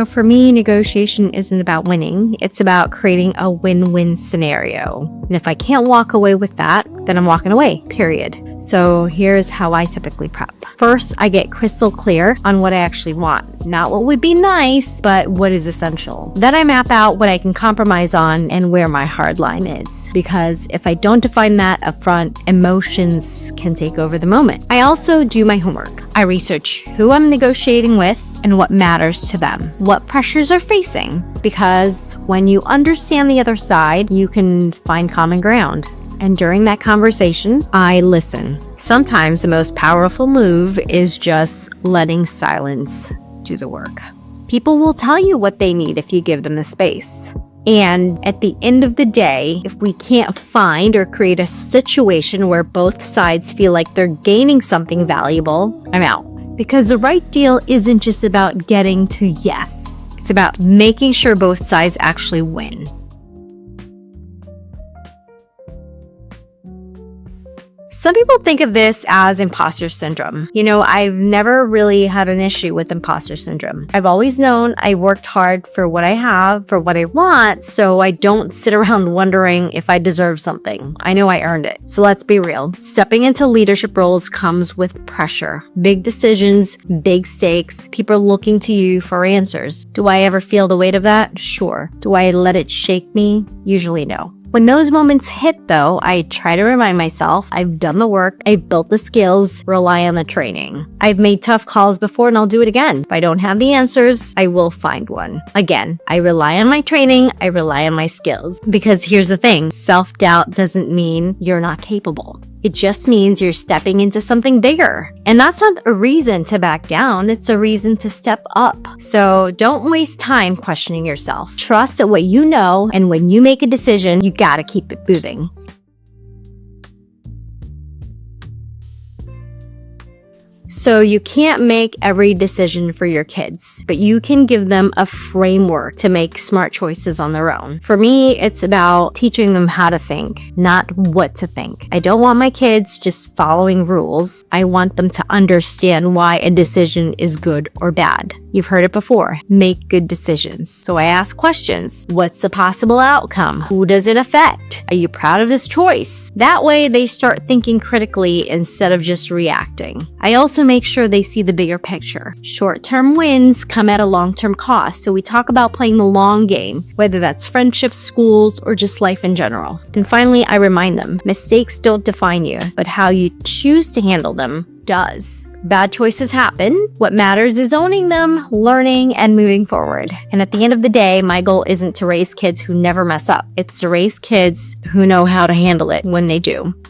For me, negotiation isn't about winning. It's about creating a win-win scenario. And if I can't walk away with that, then I'm walking away, period. So here's how I typically prep. First, I get crystal clear on what I actually want. Not what would be nice, but what is essential. Then I map out what I can compromise on and where my hard line is. Because if I don't define that up front, emotions can take over the moment. I also do my homework. I research who I'm negotiating with and what matters to them, what pressures are facing. Because when you understand the other side, you can find common ground. And during that conversation, I listen. Sometimes the most powerful move is just letting silence do the work. People will tell you what they need if you give them the space. And at the end of the day, if we can't find or create a situation where both sides feel like they're gaining something valuable, I'm out. Because the right deal isn't just about getting to yes. It's about making sure both sides actually win. Some people think of this as imposter syndrome. I've never really had an issue with imposter syndrome. I've always known I worked hard for what I have, for what I want, so I don't sit around wondering if I deserve something. I know I earned it. So let's be real. Stepping into leadership roles comes with pressure. Big decisions, big stakes, people looking to you for answers. Do I ever feel the weight of that? Sure. Do I let it shake me? Usually no. When those moments hit, though, I try to remind myself I've done the work, I've built the skills, rely on the training. I've made tough calls before and I'll do it again. If I don't have the answers, I will find one. Again, I rely on my training, I rely on my skills. Because here's the thing, self-doubt doesn't mean you're not capable. It just means you're stepping into something bigger. And that's not a reason to back down, it's a reason to step up. So don't waste time questioning yourself. Trust that what you know, and when you make a decision, you gotta keep it moving. So you can't make every decision for your kids, but you can give them a framework to make smart choices on their own. For me, it's about teaching them how to think, not what to think. I don't want my kids just following rules. I want them to understand why a decision is good or bad. You've heard it before. Make good decisions. So I ask questions. What's the possible outcome? Who does it affect? Are you proud of this choice? That way they start thinking critically instead of just reacting. I also make sure they see the bigger picture. Short-term wins come at a long-term cost. So we talk about playing the long game, whether that's friendships, schools, or just life in general. Then finally, I remind them, mistakes don't define you, but how you choose to handle them does. Bad choices happen. What matters is owning them, learning, and moving forward. And at the end of the day, my goal isn't to raise kids who never mess up. It's to raise kids who know how to handle it when they do.